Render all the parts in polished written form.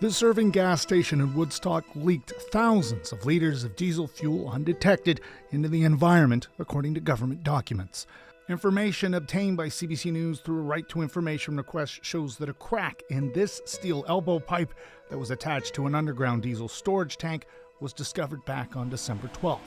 This Irving gas station in Woodstock leaked thousands of liters of diesel fuel undetected into the environment, according to government documents. Information obtained by CBC News through a right to information request shows that a crack in this steel elbow pipe that was attached to an underground diesel storage tank was discovered back on December 12th.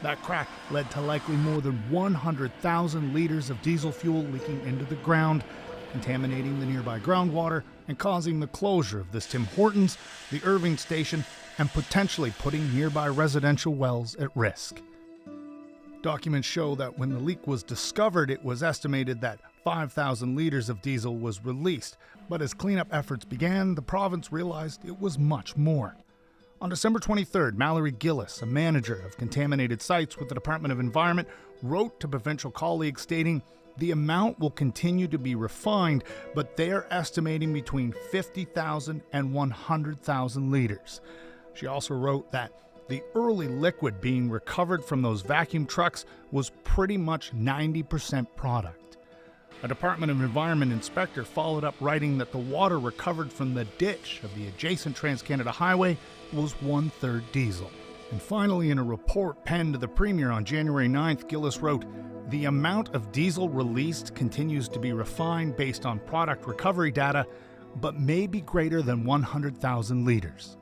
That crack led to likely more than 100,000 liters of diesel fuel leaking into the ground, contaminating the nearby groundwater and causing the closure of this Tim Hortons, the Irving station, and potentially putting nearby residential wells at risk. Documents show that when the leak was discovered, it was estimated that 5,000 liters of diesel was released, but as cleanup efforts began, the province realized it was much more. On December 23rd, Mallory Gillis, a manager of contaminated sites with the Department of Environment, wrote to provincial colleagues stating the amount will continue to be refined, but they are estimating between 50,000 and 100,000 liters. She also wrote that the early liquid being recovered from those vacuum trucks was pretty much 90% product. A Department of Environment inspector followed up writing that the water recovered from the ditch of the adjacent Trans-Canada Highway was 1/3 diesel. And finally, in a report penned to the Premier on January 9th, Gillis wrote, "The amount of diesel released continues to be refined based on product recovery data, but may be greater than 100,000 liters."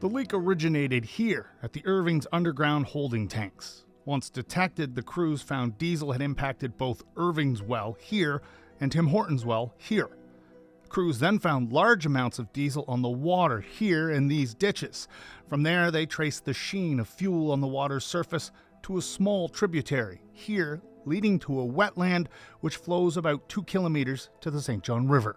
The leak originated here at the Irving's underground holding tanks. Once detected, the crews found diesel had impacted both Irving's well here and Tim Hortons' well here. Crews then found large amounts of diesel on the water here in these ditches. From there, they traced the sheen of fuel on the water's surface to a small tributary here, leading to a wetland which flows about 2 kilometers to the St. John River.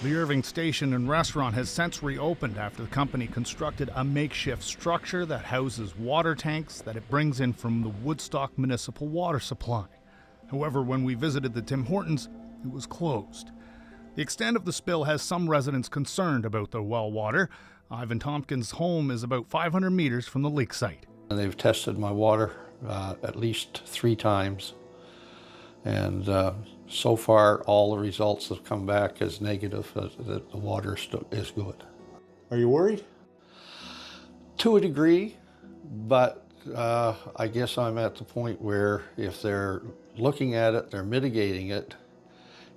The Irving station and restaurant has since reopened after the company constructed a makeshift structure that houses water tanks that it brings in from the Woodstock municipal water supply. However, when we visited the Tim Hortons, it was closed. The extent of the spill has some residents concerned about the well water. Ivan Tompkins' home is about 500 meters from the leak site. They've tested my water at least 3 times, and so far all the results have come back as negative, that the water is good. Are you worried? To a degree, but I guess I'm at the point where if they're looking at it, they're mitigating it,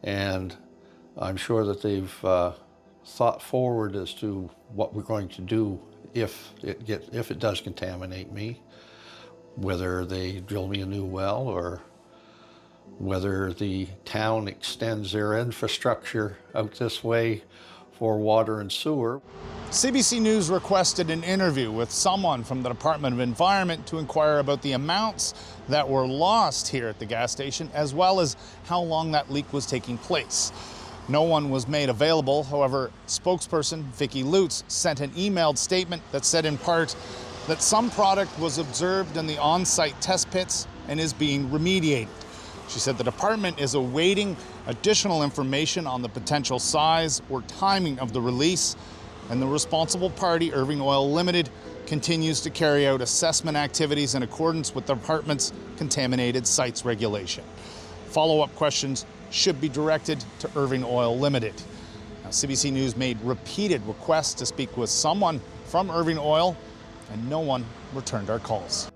and I'm sure that they've thought forward as to what we're going to do if it does contaminate me, whether they drill me a new well or whether the town extends their infrastructure out this way for water and sewer. CBC News requested an interview with someone from the Department of Environment to inquire about the amounts that were lost here at the gas station, as well as how long that leak was taking place. No one was made available. However, spokesperson Vicky Lutz sent an emailed statement that said in part that some product was observed in the on-site test pits and is being remediated. She said the department is awaiting additional information on the potential size or timing of the release, and the responsible party, Irving Oil Limited, continues to carry out assessment activities in accordance with the department's contaminated sites regulation. Follow-up questions should be directed to Irving Oil Limited. Now, CBC News made repeated requests to speak with someone from Irving Oil, and no one returned our calls.